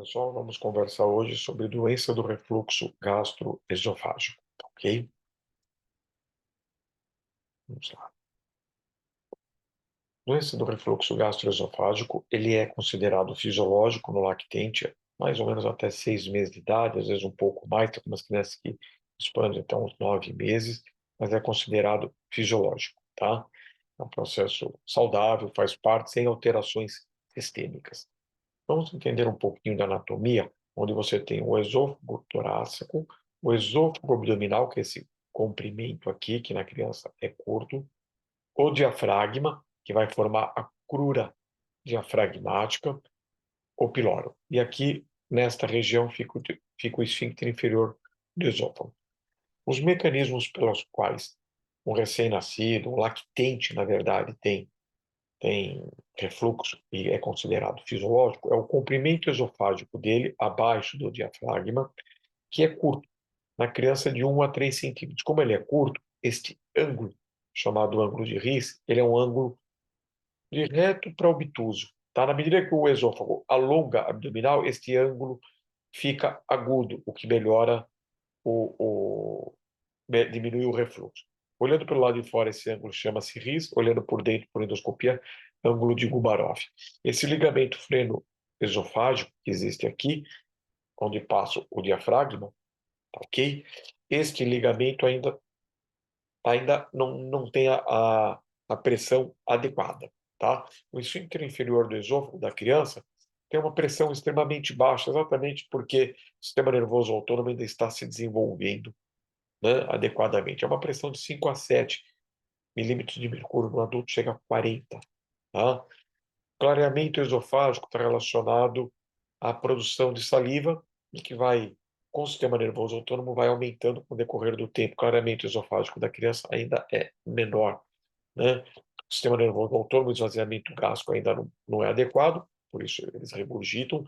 Pessoal, vamos conversar hoje sobre doença do refluxo gastroesofágico, ok? Vamos lá. Doença do refluxo gastroesofágico, ele é considerado fisiológico no lactente, mais ou menos até 6 meses de idade, às vezes um pouco mais, tem algumas crianças que expandem até uns 9 meses, mas é considerado fisiológico, tá? É um processo saudável, faz parte, sem alterações sistêmicas. Vamos entender um pouquinho da anatomia, onde você tem o esôfago torácico, o esôfago abdominal, que é esse comprimento aqui, que na criança é curto, o diafragma, que vai formar a crura diafragmática, o piloro. E aqui, nesta região, fica o esfíncter inferior do esôfago. Os mecanismos pelos quais um recém-nascido, um lactente, na verdade, tem refluxo e é considerado fisiológico, é o comprimento esofágico dele abaixo do diafragma, que é curto. Na criança de 1 a 3 centímetros. Como ele é curto, este ângulo, chamado ângulo de Rhys, ele é um ângulo de reto para obtuso. Tá? Na medida que o esôfago alonga abdominal, este ângulo fica agudo, o que melhora diminui o refluxo. Olhando pelo lado de fora, esse ângulo chama-se Rhys, olhando por dentro, por endoscopia, ângulo de Gubarov. Esse ligamento freno-esofágico que existe aqui, onde passa o diafragma, tá ok? Este ligamento ainda não tem a pressão adequada, tá? O esfíncter inferior do esôfago da criança tem uma pressão extremamente baixa, exatamente porque o sistema nervoso autônomo ainda está se desenvolvendo, né, adequadamente. É uma pressão de 5 a 7 milímetros de mercúrio, no adulto chega a 40. Tá? Clareamento esofágico está relacionado à produção de saliva e que vai, com o sistema nervoso autônomo, vai aumentando com o decorrer do tempo. Clareamento esofágico da criança ainda é menor. Né? O sistema nervoso autônomo, o esvaziamento gástrico ainda não é adequado, por isso eles regurgitam,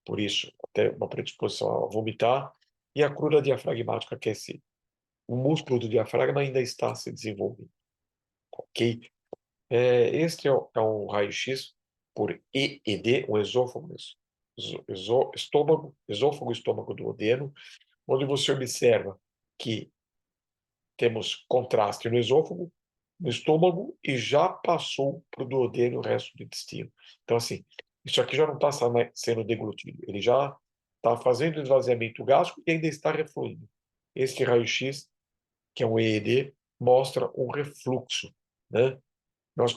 por isso até uma predisposição a vomitar. E a crura diafragmática, que é o músculo do diafragma ainda está se desenvolvendo, ok? Este é um raio-x por EED, um esôfago, estômago duodeno, onde você observa que temos contraste no esôfago, no estômago e já passou para o duodeno o resto do intestino. Então, assim, isso aqui já não está sendo deglutido, ele já está fazendo esvaziamento gástrico e ainda está refluindo. Este raio-x, que é um EED, mostra um refluxo, né? Nós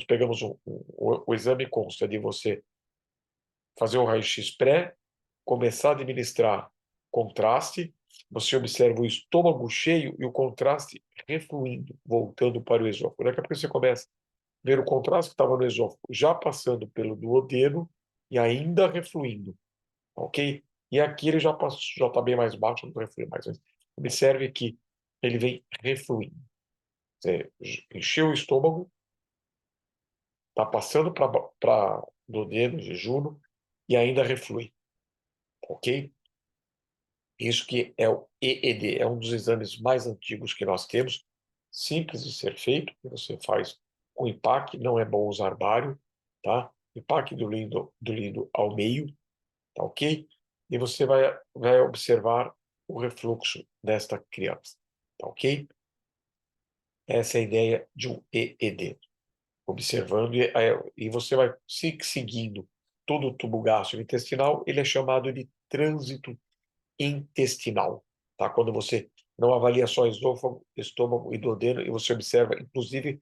pegamos o exame consta de você fazer o raio-x pré, começar a administrar contraste, você observa o estômago cheio e o contraste refluindo, voltando para o esôfago. Daqui a pouco você começa a ver o contraste que estava no esôfago já passando pelo duodeno e ainda refluindo, ok? E aqui ele já está bem mais baixo, não reflui mais. Observe que ele vem refluindo. Você encheu o estômago, está passando para duodeno, jejum, e ainda reflui, ok? Isso que é o EED, é um dos exames mais antigos que nós temos, simples de ser feito, que você faz com IPAC, não é bom usar bário, tá? IPAC do lindo ao meio, tá ok? E você vai observar o refluxo desta criança, tá ok? Essa é a ideia de um EED. Observando, e você vai seguindo todo o tubo gastrointestinal, ele é chamado de trânsito intestinal, tá? Quando você não avalia só esôfago, estômago e duodeno, e você observa, inclusive,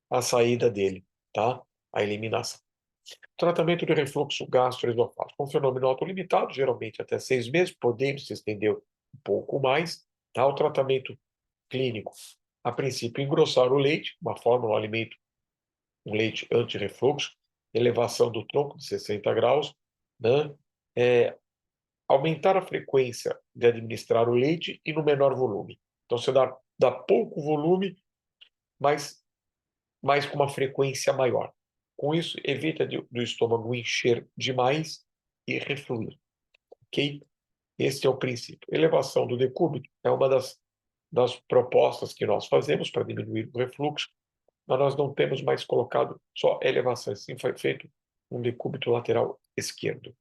a saída dele, tá? A eliminação. Tratamento de refluxo gastroesofágico, um fenômeno autolimitado, geralmente até 6 meses, podemos se estender um pouco mais, tá? O tratamento clínico, a princípio, engrossar o leite, uma forma, um alimento, um leite anti-refluxo, elevação do tronco de 60 graus, né? Aumentar a frequência de administrar o leite e no menor volume. Então, você dá pouco volume, mas com uma frequência maior. Com isso, evita do estômago encher demais e refluir, ok? Este é o princípio. Elevação do decúbito é uma das propostas que nós fazemos para diminuir o refluxo, mas nós não temos mais colocado só elevação, sim foi feito um decúbito lateral esquerdo.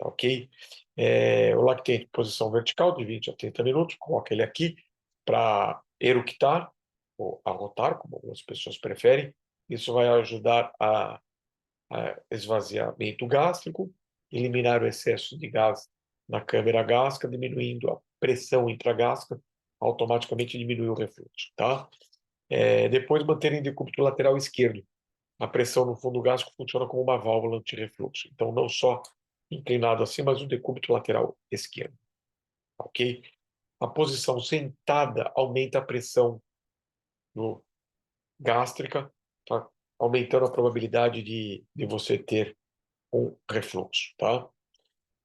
tá ok? O lactente em posição vertical, de 20 a 30 minutos, coloca ele aqui para eructar, ou arrotar, como algumas pessoas preferem. Isso vai ajudar a esvaziamento gástrico, eliminar o excesso de gás na câmara gástrica, diminuindo a pressão intragástrica, automaticamente diminui o refluxo, tá? Depois, manter em decúbito lateral esquerdo. A pressão no fundo gástrico funciona como uma válvula antirrefluxo. Então, não só inclinado assim, mas o decúbito lateral esquerdo, ok? A posição sentada aumenta a pressão no gástrica, tá? Aumentando a probabilidade de você ter um refluxo, tá?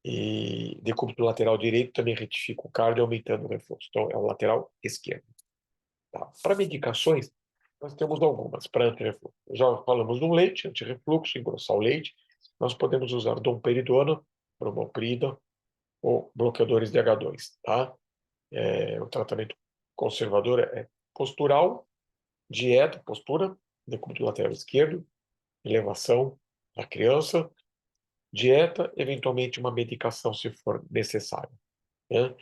E decúbito lateral direito também retifica o cardio, aumentando o refluxo. Então, é o lateral esquerdo. Tá? Para medicações, nós temos algumas para antirrefluxo. Já falamos do leite, antirrefluxo, engrossar o leite. Nós podemos usar domperidona, bromoprida ou bloqueadores de H2, tá? O tratamento conservador é postural, dieta, postura, decúbito lateral esquerdo, elevação da criança, dieta, eventualmente uma medicação se for necessário, né?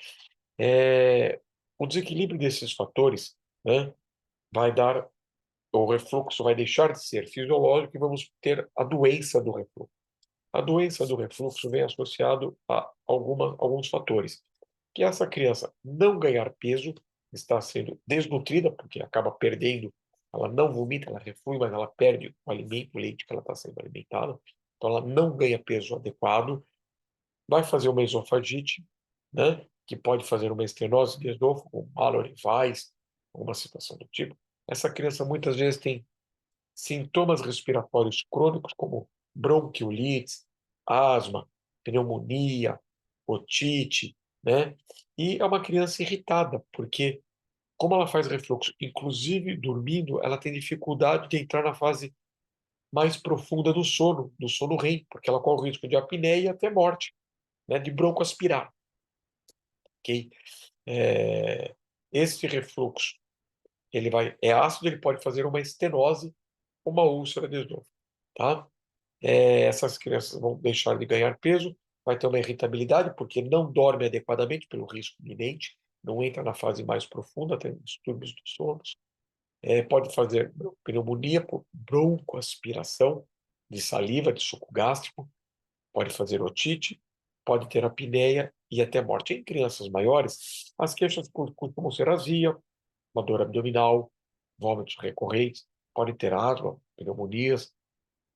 O desequilíbrio desses fatores, né, vai dar, o refluxo vai deixar de ser fisiológico e vamos ter a doença do refluxo. A doença do refluxo vem associado a alguns fatores, que essa criança não ganhar peso, está sendo desnutrida, porque acaba perdendo, ela não vomita, ela reflui, mas ela perde o alimento, o leite que ela está sendo alimentada, então ela não ganha peso adequado, vai fazer uma esofagite, né, que pode fazer uma estenose de esôfago, um Mallory Weiss, alguma situação do tipo. Essa criança muitas vezes tem sintomas respiratórios crônicos como bronquiolites, asma, pneumonia, otite, né? E é uma criança irritada, porque como ela faz refluxo, inclusive dormindo, ela tem dificuldade de entrar na fase mais profunda do sono REM, porque ela corre o risco de apneia e até morte, né? De broncoaspirar, ok? Esse refluxo, é ácido, ele pode fazer uma estenose, uma úlcera de esôfago, tá? Essas crianças vão deixar de ganhar peso, vai ter uma irritabilidade, porque não dorme adequadamente pelo risco iminente, não entra na fase mais profunda, tem distúrbios do sono. Pode fazer pneumonia por broncoaspiração de saliva, de suco gástrico, pode fazer otite, pode ter apneia e até morte. Em crianças maiores, as queixas costumam ser azia, uma dor abdominal, vômitos recorrentes, pode ter asma, pneumonias,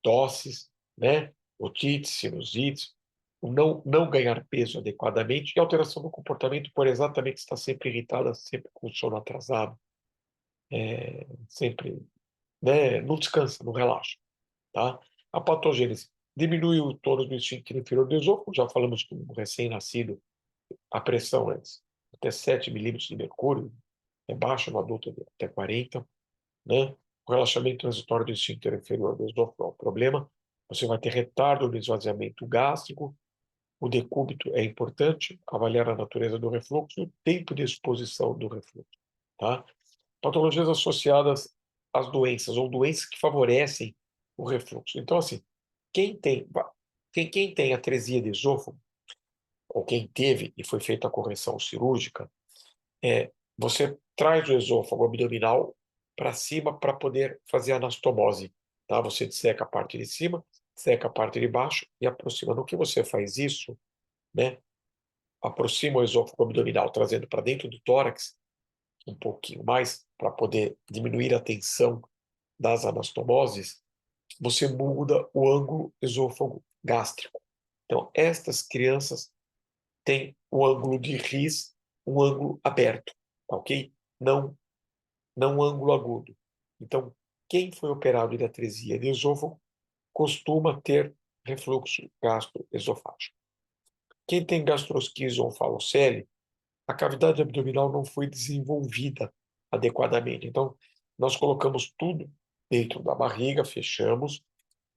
tosses, né? Otites, sinusites, o não ganhar peso adequadamente e alteração do comportamento por exatamente estar sempre irritada, sempre com o sono atrasado, sempre, né? Não descansa, não relaxa, tá? A patogênese diminui o tônus do esfíncter inferior do esôfago, já falamos que um recém-nascido, a pressão antes, até 7 milímetros de mercúrio, é baixa no adulto até 40, né? O relaxamento transitório do esfíncter inferior do esôfago é um problema. Você vai ter retardo no esvaziamento gástrico. O decúbito é importante, avaliar a natureza do refluxo e o tempo de exposição do refluxo, tá? Patologias associadas às doenças ou doenças que favorecem o refluxo. Então, assim, quem tem atresia de esôfago, ou quem teve e foi feita a correção cirúrgica, você traz o esôfago abdominal para cima para poder fazer a anastomose, tá? Você disseca a parte de cima, disseca a parte de baixo e aproxima. No que você faz isso, né? Aproxima o esôfago abdominal, trazendo para dentro do tórax um pouquinho mais, para poder diminuir a tensão das anastomoses, você muda o ângulo esôfago gástrico. Então, estas crianças têm o ângulo de RIS, um ângulo aberto, tá ok? Não um ângulo agudo. Então, quem foi operado de atresia de esôfago costuma ter refluxo gastroesofágico. Quem tem gastrosquise ou falocele, a cavidade abdominal não foi desenvolvida adequadamente. Então, nós colocamos tudo dentro da barriga, fechamos,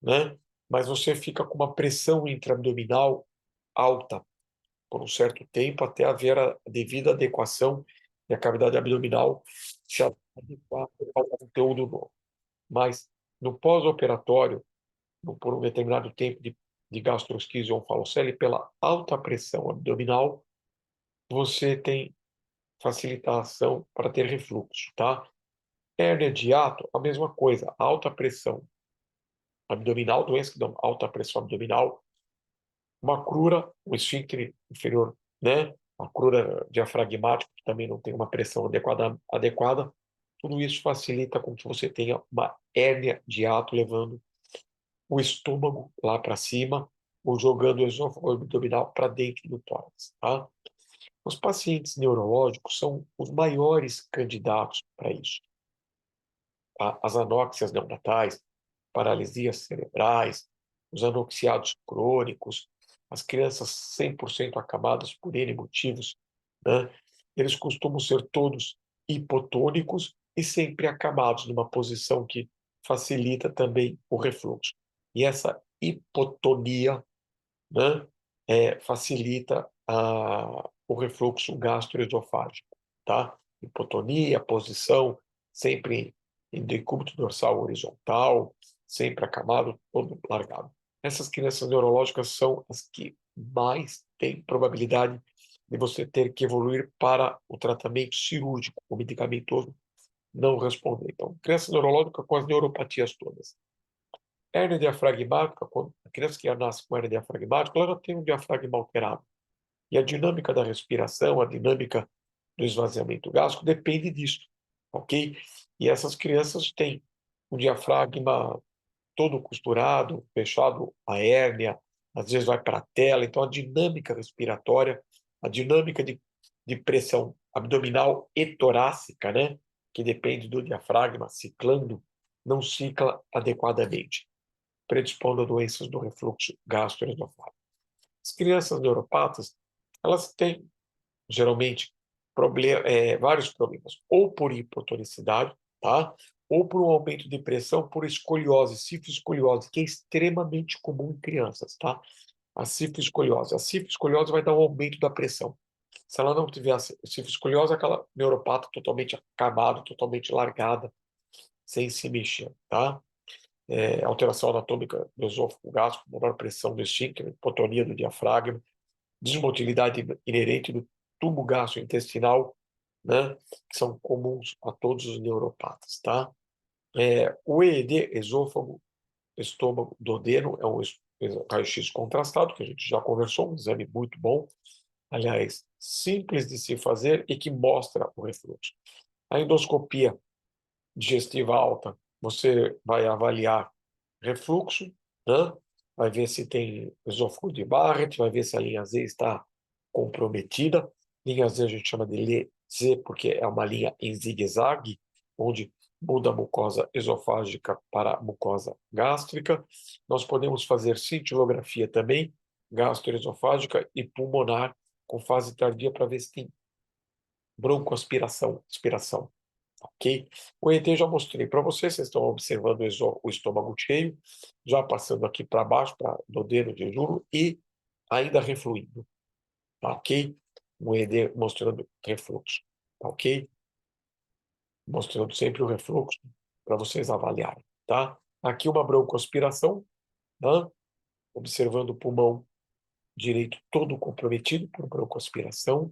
né? Mas você fica com uma pressão intraabdominal alta por um certo tempo até haver a devida adequação e a cavidade abdominal se adequar ao conteúdo novo. Mas no pós-operatório, por um determinado tempo de de gastrosquise ou falocele, pela alta pressão abdominal, você tem facilitação para ter refluxo, tá? Hérnia de hiato, a mesma coisa, alta pressão abdominal, doença que dá alta pressão abdominal, uma crura, o esfíncter inferior, né? A crura diafragmática, que também não tem uma pressão adequada, tudo isso facilita com que você tenha uma hérnia de hiato, levando o estômago lá para cima, ou jogando o esôfago abdominal para dentro do tórax, tá? Os pacientes neurológicos são os maiores candidatos para isso. As anóxias neonatais, paralisias cerebrais, os anoxiados crônicos, as crianças 100% acamadas por N motivos, né? Eles costumam ser todos hipotônicos e sempre acamados, numa posição que facilita também o refluxo. E essa hipotonia, né, facilita o refluxo gastroesofágico, tá? Hipotonia, posição sempre em decúbito dorsal horizontal, sempre acamado, todo largado. Essas crianças neurológicas são as que mais têm probabilidade de você ter que evoluir para o tratamento cirúrgico, o medicamentoso não responder. Então, criança neurológica com as neuropatias todas. Hérnia diafragmática, quando a criança que nasce com hérnia diafragmática, ela já tem um diafragma alterado. E a dinâmica da respiração, a dinâmica do esvaziamento gástrico depende disso, ok? E essas crianças têm o diafragma todo costurado, fechado, a hérnia, às vezes vai para a tela, então a dinâmica respiratória, a dinâmica de pressão abdominal e torácica, né, que depende do diafragma ciclando, não cicla adequadamente, predispondo a doenças do refluxo gastroesofágico. As crianças neuropatas, elas têm geralmente vários problemas, ou por hipotonicidade, tá? Ou por um aumento de pressão por escoliose, cifroescoliose, que é extremamente comum em crianças, tá? A cifroescoliose. A cifroescoliose vai dar um aumento da pressão. Se ela não tiver a cifroescoliose, é aquela neuropata totalmente acabada, totalmente largada, sem se mexer, tá? Alteração anatômica do esôfago gástrico, menor pressão do esfíncter, hipotonia do diafragma, desmotilidade inerente do tubo gastrointestinal, né, que são comuns a todos os neuropatas, tá? O EED, esôfago, estômago, duodeno, é um raio-x contrastado, que a gente já conversou, um exame muito bom, aliás, simples de se fazer e que mostra o refluxo. A endoscopia digestiva alta, você vai avaliar refluxo, né? Vai ver se tem esôfago de Barrett, vai ver se a linha Z está comprometida. Linha Z a gente chama de LZ porque é uma linha em zigue-zague, onde muda a mucosa esofágica para a mucosa gástrica. Nós podemos fazer cintilografia também, gastroesofágica e pulmonar, com fase tardia, para ver se tem broncoaspiração, aspiração. Ok? O ET já mostrei para vocês, vocês estão observando o estômago cheio, já passando aqui para baixo, para duodeno, jejum, e ainda refluindo. Tá ok? O ED mostrando refluxo. Tá ok? Mostrando sempre o refluxo para vocês avaliarem. Tá? Aqui uma broncoaspiração, tá? Observando o pulmão direito todo comprometido por broncoaspiração.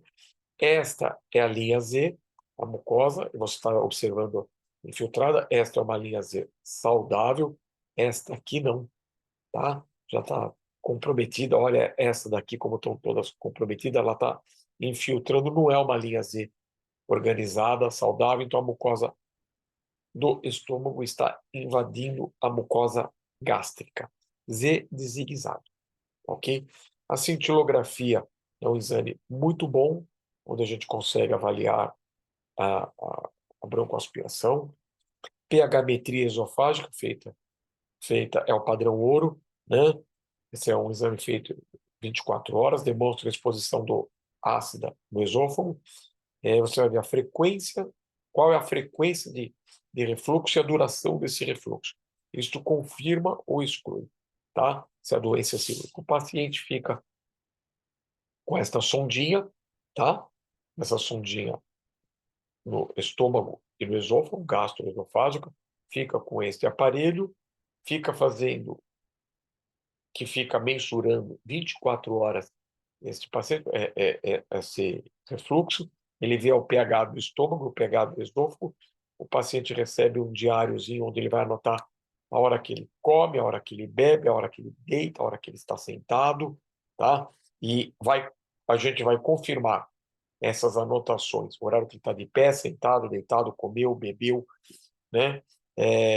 Esta é a linha Z, a mucosa, e você está observando infiltrada. Esta é uma linha Z saudável, esta aqui não, tá? Já está comprometida. Olha essa daqui, como estão todas comprometidas, ela está infiltrando, não é uma linha Z organizada, saudável, então a mucosa do estômago está invadindo a mucosa gástrica. Z de zigue-zague, ok? A cintilografia é um exame muito bom, onde a gente consegue avaliar a, a, a broncoaspiração. pH-metria esofágica feita é o padrão ouro, né? Esse é um exame feito 24 horas, demonstra a exposição do ácida no esôfago. Você vai ver a frequência, qual é a frequência de refluxo e a duração desse refluxo. Isto confirma ou exclui, tá? Se a doença é cirúrgica. O paciente fica com esta sondinha, tá? Essa sondinha no estômago e no esôfago, gastroesofágico, fica com este aparelho, fica fazendo que fica mensurando 24 horas esse paciente, esse refluxo, ele vê o pH do estômago, o pH do esôfago, o paciente recebe um diáriozinho onde ele vai anotar a hora que ele come, a hora que ele bebe, a hora que ele deita, a hora que ele está sentado, tá? E a gente vai confirmar essas anotações, o horário que ele está de pé, sentado, deitado, comeu, bebeu, né?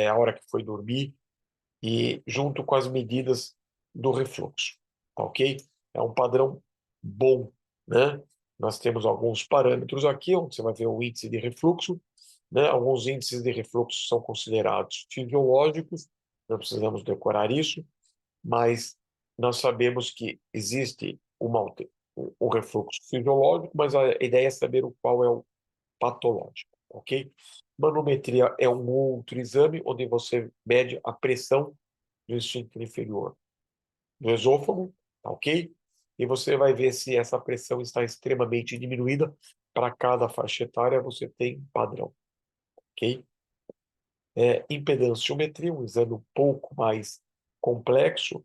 A hora que foi dormir, e junto com as medidas do refluxo, tá ok? É um padrão bom, né? Nós temos alguns parâmetros aqui, onde você vai ver o índice de refluxo, né? Alguns índices de refluxo são considerados fisiológicos, não precisamos decorar isso, mas nós sabemos que existe o refluxo fisiológico, mas a ideia é saber o qual é o patológico, ok? Manometria é um outro exame onde você mede a pressão do esfíncter inferior do esôfago, tá ok? E você vai ver se essa pressão está extremamente diminuída. Para cada faixa etária, você tem um padrão, ok? Impedanciometria, um exame um pouco mais complexo,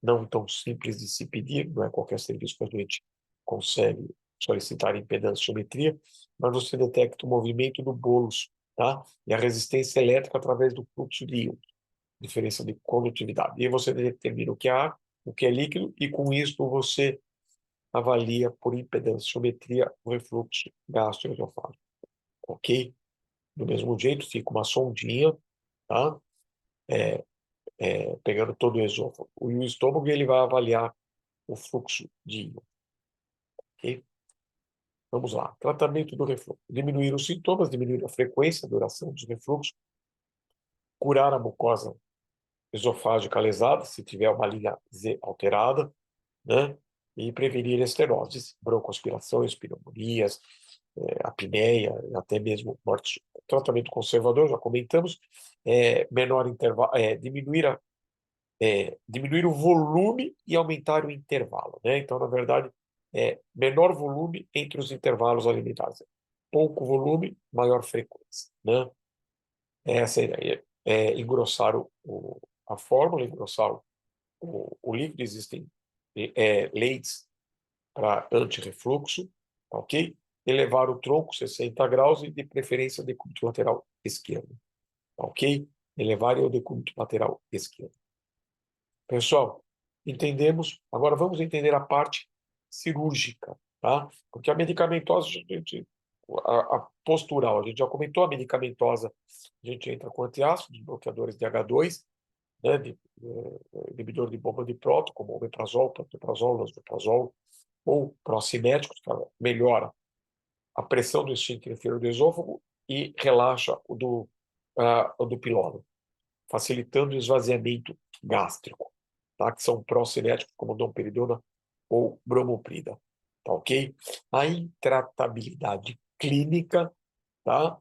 não tão simples de se pedir, não é qualquer serviço que a gente consegue solicitar impedanciometria, mas você detecta o movimento do bolos, tá? E a resistência elétrica através do fluxo de íons, diferença de condutividade. E aí você determina o que é ar, o que é líquido, e com isso você avalia por impedanciometria o refluxo gastroesofágico, ok? Do mesmo jeito, fica uma sondinha, tá? Pegando todo o esôfago. E o estômago ele vai avaliar o fluxo de íon, ok? Vamos lá. Tratamento do refluxo. Diminuir os sintomas, diminuir a frequência, a duração dos refluxos, curar a mucosa esofágica lesada, se tiver uma linha Z alterada, né? E prevenir estenoses, broncoaspirações, pneumonias, apneia, até mesmo morte súbita. Tratamento conservador, já comentamos, menor intervalo, diminuir o volume e aumentar o intervalo, né? Então, na verdade, menor volume entre os intervalos alimentares. Pouco volume, maior frequência, né? Essa é a ideia. Engrossar a fórmula, engrossar o líquido. Existem leites para antirrefluxo, tá ok? Elevar o tronco 60 graus e, de preferência, decúbito lateral esquerdo, tá ok? Elevar o decúbito lateral esquerdo. Pessoal, entendemos? Agora vamos entender a parte cirúrgica, tá? Porque a medicamentosa, a postural, a gente já comentou, a medicamentosa, a gente entra com antiácidos, bloqueadores de H2, né, inibidor de bomba de próton, como omeprazol, pantoprazol, lansoprazol, ou procinéticos, que melhora a pressão do esfíncter inferior do esôfago e relaxa o do piloro, facilitando o esvaziamento gástrico, tá? Que são procinéticos como domperidona ou bromoprida, tá ok? A intratabilidade clínica, tá?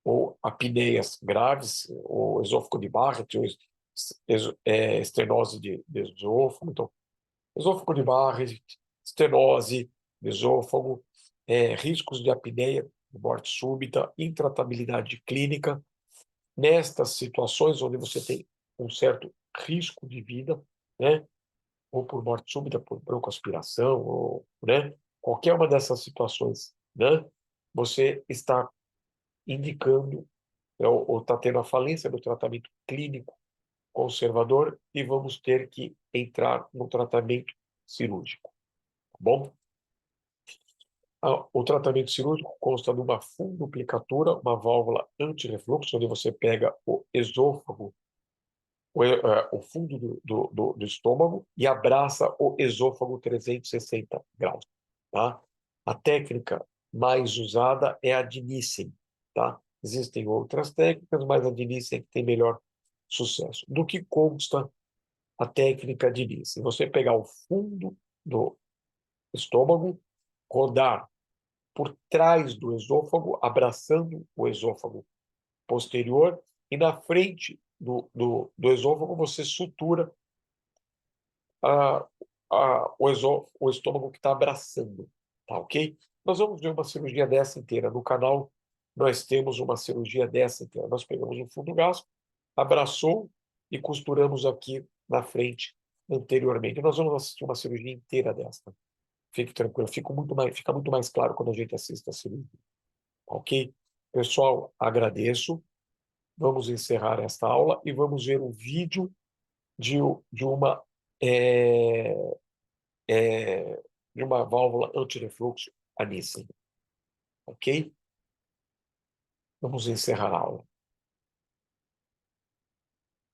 Ou apneias graves, ou esôfago de Barrett, ou estenose de esôfago. Então, esôfago de Barrett, estenose de esôfago, riscos de apneia, de morte súbita, intratabilidade clínica. Nestas situações onde você tem um certo risco de vida, né, ou por morte súbita, por broncoaspiração, ou, né, qualquer uma dessas situações, né, você está indicando, ou está tendo a falência do tratamento clínico conservador e vamos ter que entrar no tratamento cirúrgico, tá bom? O tratamento cirúrgico consta de uma funduplicatura, uma válvula antirrefluxo, onde você pega o esôfago, o fundo do estômago e abraça o esôfago 360 graus, tá? A técnica mais usada é a de Nissen, tá? Existem outras técnicas, mas a de Nissen é que tem melhor sucesso. Do que consta a técnica de Nissen? Você pegar o fundo do estômago, rodar por trás do esôfago, abraçando o esôfago posterior, e na frente do esôfago você sutura a, o estômago que está abraçando, tá ok? Nós vamos ver uma cirurgia dessa inteira. No canal nós temos uma cirurgia dessa inteira. Nós pegamos o fundo gástrico, abraçou e costuramos aqui na frente anteriormente. Nós vamos assistir uma cirurgia inteira desta. Fique tranquilo, fica muito mais claro quando a gente assiste a cirurgia. Ok? Pessoal, agradeço. Vamos encerrar esta aula e vamos ver o vídeo de uma, é, de uma válvula antirrefluxo a Nissen. Ok? Vamos encerrar a aula.